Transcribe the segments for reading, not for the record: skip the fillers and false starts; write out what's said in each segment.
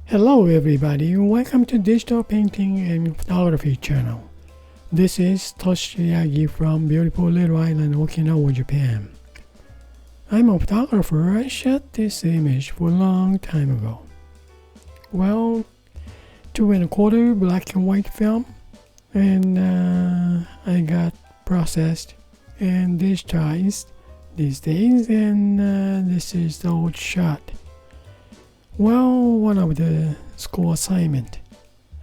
Hello everybody, welcome to Digital Painting and Photography channel. This is Toshi Yagi from beautiful little island Okinawa, Japan. I'm a photographer. I shot this image for a long time ago. Well, 2.25 black and white film, and I got processed and digitized these days, and this is the old shot. Well, one of the school assignment.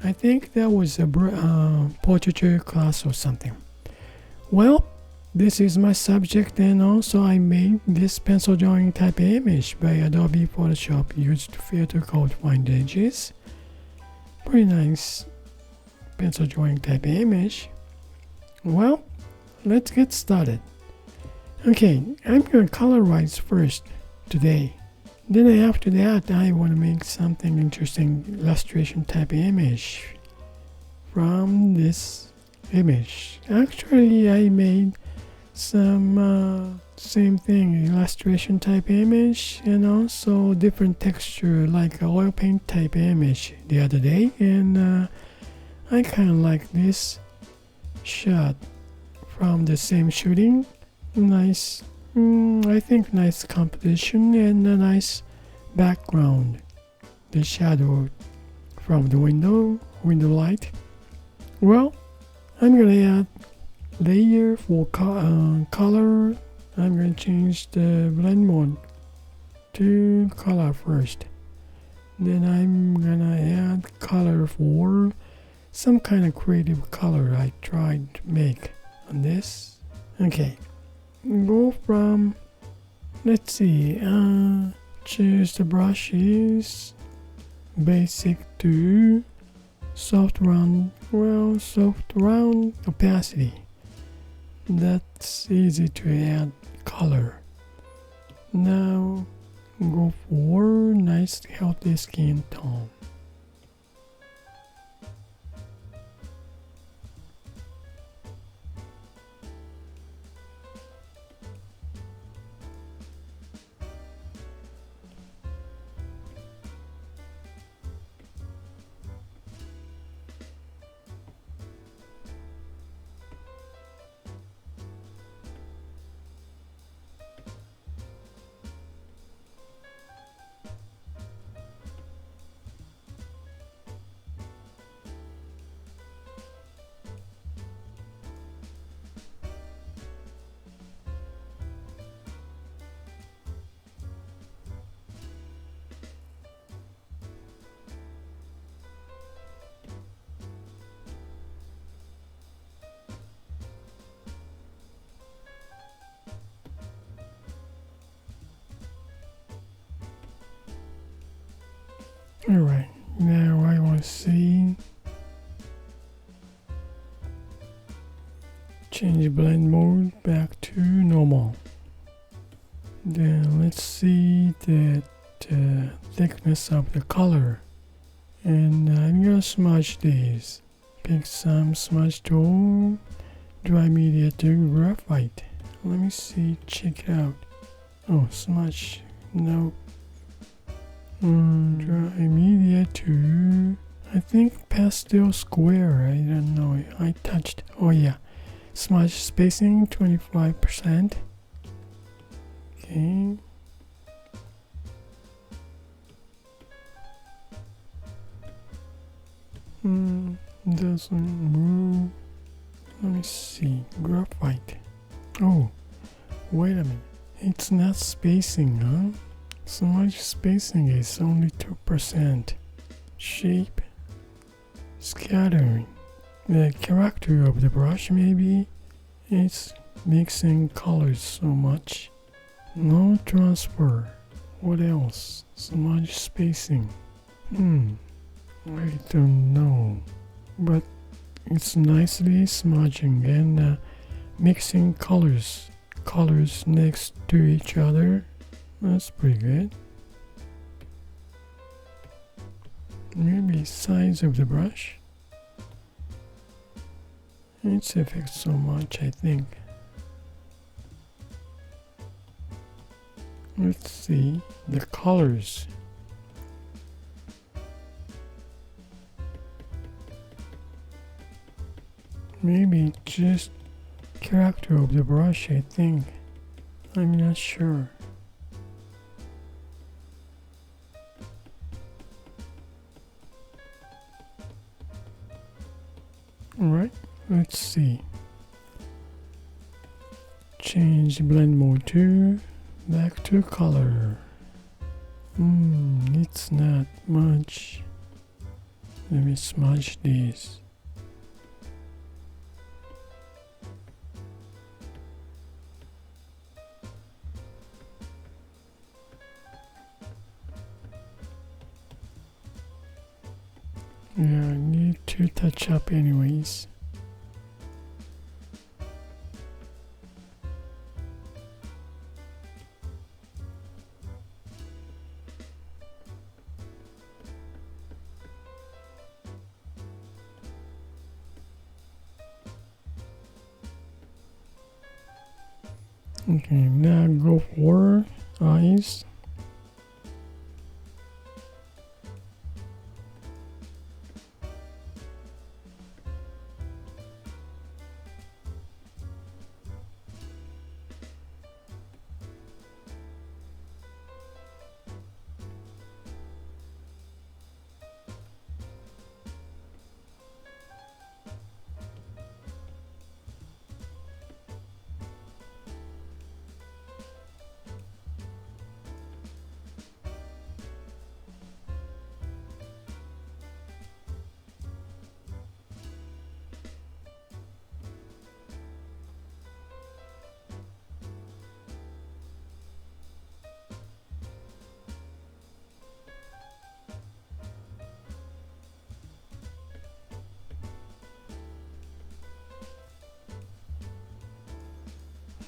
I think that was a portraiture class or something. Well, this is my subject, and also I made this pencil drawing type image by Adobe Photoshop used filter called Find Edges. Pretty nice pencil drawing type image. Well, let's get started. Okay, I'm going to colorize first today. Then after that, I want to make something interesting illustration type image from this image. Actually, I made some same thing, illustration type image, and also different texture like a oil paint type image the other day, and I kind of like this shot from the same shooting. Nice. I think nice composition and a nice background. The shadow from the window light. Well, I'm gonna add layer for color. I'm gonna change the blend mode to color first. Then I'm gonna add color for some kind of creative color I tried to make on this. Okay. Go from, let's see, choose the brushes, basic to soft round opacity. That's easy to add color. Now go for nice healthy skin tone. Alright, now I want to see, change blend mode back to normal. Then let's see the thickness of the color, and I'm gonna smudge these. Pick some smudge tool, dry media to graphite. Let me see, check it out. Oh, smudge, no. Dry media to, I think pastel square, I don't know, I touched, oh yeah, smudge spacing 25%. Okay. Doesn't move. Let me see, graphite. Oh, wait a minute, it's not spacing, huh? Smudge spacing is only 2%. Shape, scattering. The character of the brush maybe, it's mixing colors so much. No transfer. What else? Smudge spacing. I don't know. But it's nicely smudging and mixing colors next to each other. That's pretty good. Maybe size of the brush. It's affects so much, I think. Let's see the colors. maybe just character of the brush, I think. I'm not sure. Alright, let's see. Change blend mode to back to color. It's not much. Let me smudge this. Yeah, I need to touch up anyways. Okay, now go for eyes.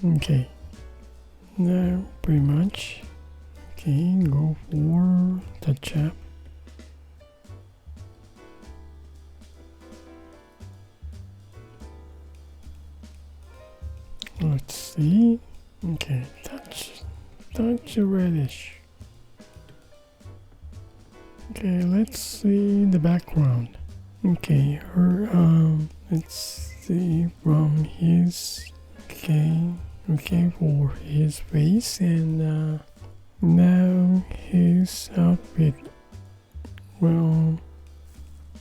Okay, now pretty much. Okay, go for touch up. Let's see. Okay, touch reddish. Okay, let's see the background. Okay, let's see from his. Okay, for his face, and now his outfit. Well,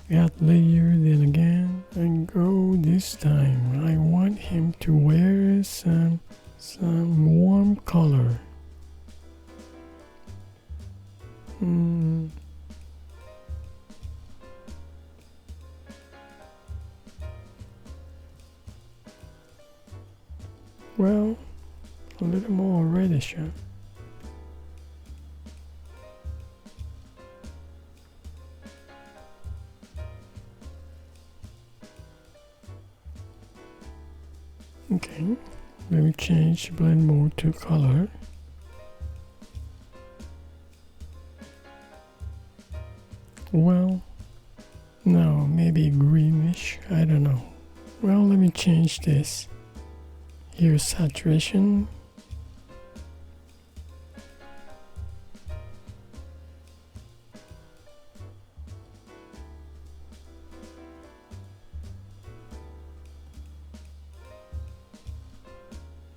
add layer, then again, and go this time. I want him to wear some warm color. Well, a little more reddish. Okay, let me change blend mode to color. Well, no, maybe greenish, I don't know. Well, let me change this. Here's saturation.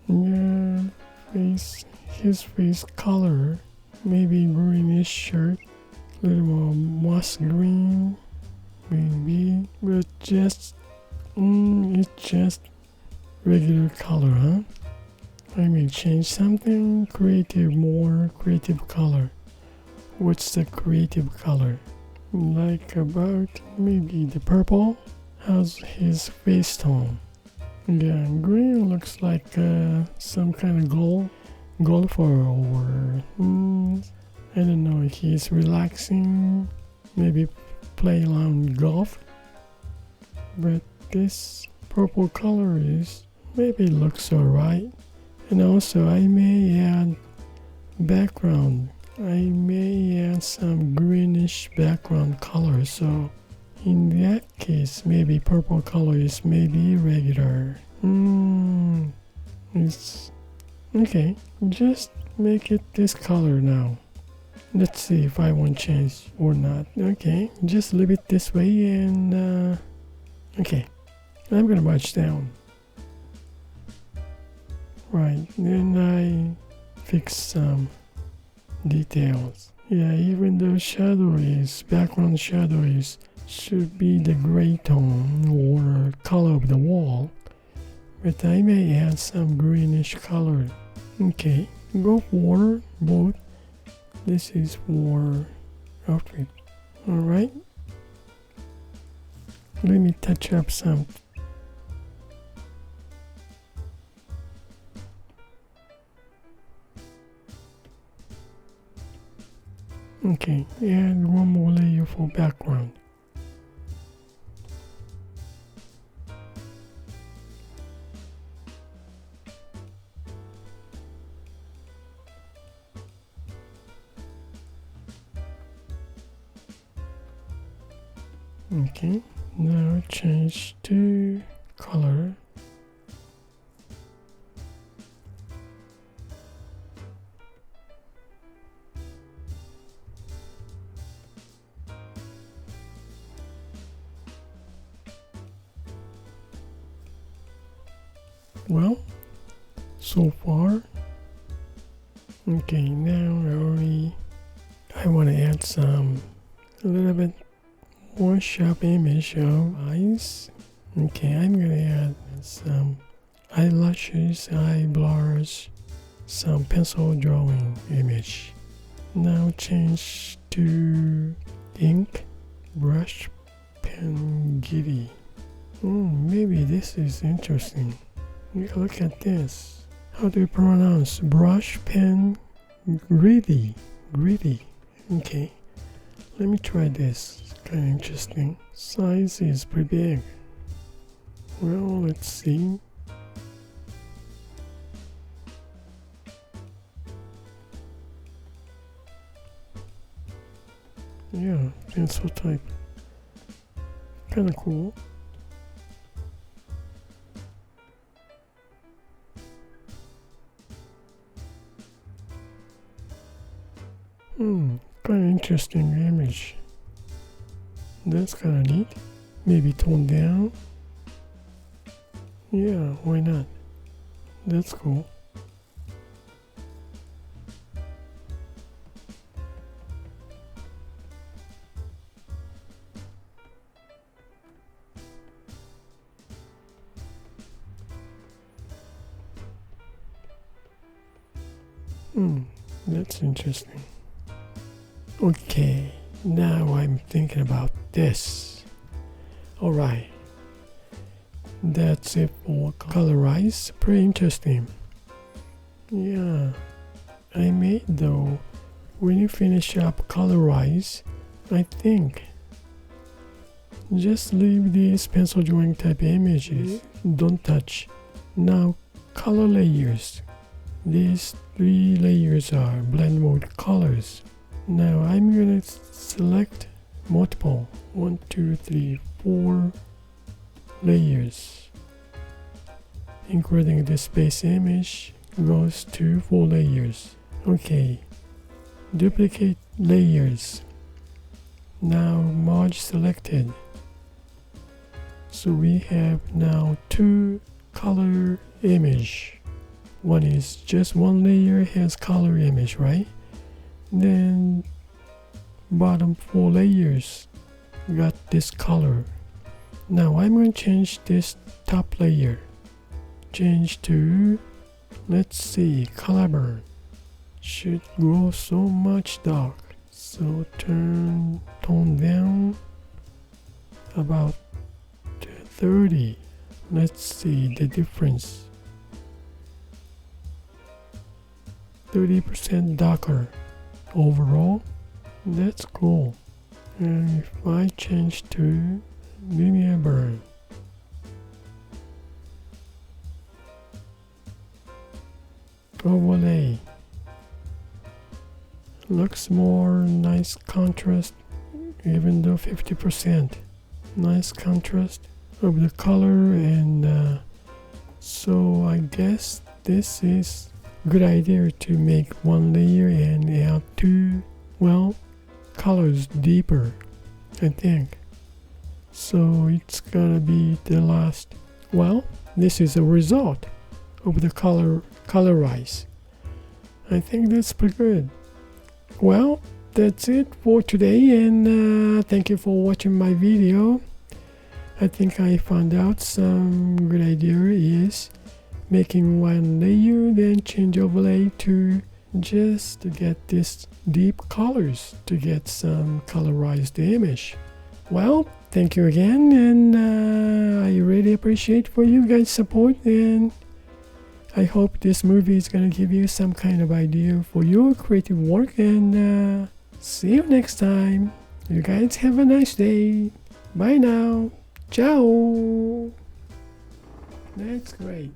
Yeah, his face color, maybe greenish shirt, a little more moss green, maybe, but it's just regular color, huh? I may change something more creative color. What's the creative color? Like about maybe the purple? How's his face tone? Yeah, green looks like some kind of golfer, or I don't know, he's relaxing, maybe play around golf. But this purple color maybe looks alright. And also I may add background. I may add some greenish background color, so in that case maybe purple color is maybe regular. It's okay, just make it this color now. Let's see if I want change or not. Okay, just leave it this way, and okay, I'm gonna match down. Right, then I fix some details. Yeah, even though background shadow should be the gray tone or color of the wall, but I may add some greenish color. Okay, go for both. This is for outfit. Alright, let me touch up some. Okay, and one more layer for background. Okay, now change to color. Well, so far. Okay, now I want to add a little bit more sharp image of eyes. Okay, I'm gonna add some eyelashes, eye blurs, some pencil drawing image. Now change to ink, brush, pen, giddy. Maybe this is interesting. Look at this. How do you pronounce brush, pen, gritty? Okay, let me try this. It's kind of interesting. Size is pretty big. Well, let's see. Yeah, pencil type. Kind of cool. Kind of interesting image. That's kind of neat. Maybe tone down. Yeah, why not? That's cool. That's interesting. Okay, now I'm thinking about this. Alright, that's it for colorize. Pretty interesting. Yeah, I made though. When you finish up colorize, I think just leave these pencil drawing type images. Don't touch. Now color layers. These 3 layers are blend mode colors. Now I'm gonna select multiple 1, 2, 3, 4 layers, including this base image goes to 4 layers. Okay, duplicate layers. Now merge selected. So we have now 2 color image. One is just 1 layer has color image, right? Then bottom 4 layers got this color. Now I'm going to change this top layer. Change to, let's see, color burn. Should go so much dark. So tone down about 30. Let's see the difference. 30% darker. Overall, that's cool. And if I change to linear burn, overlay, looks more nice contrast, even though 50%. Nice contrast of the color, and so I guess this is good idea to make 1 layer and add 2, well, colors deeper, I think. So it's gonna be the last. Well, this is a result of the colorize. I think that's pretty good. Well, that's it for today, and thank you for watching my video. I think I found out some good idea is making one layer, then change overlay to just to get this deep colors to get some colorized image. Well, thank you again, and I really appreciate for you guys' support, and I hope this movie is gonna give you some kind of idea for your creative work, and see you next time. You guys have a nice day. Bye now. Ciao. That's great.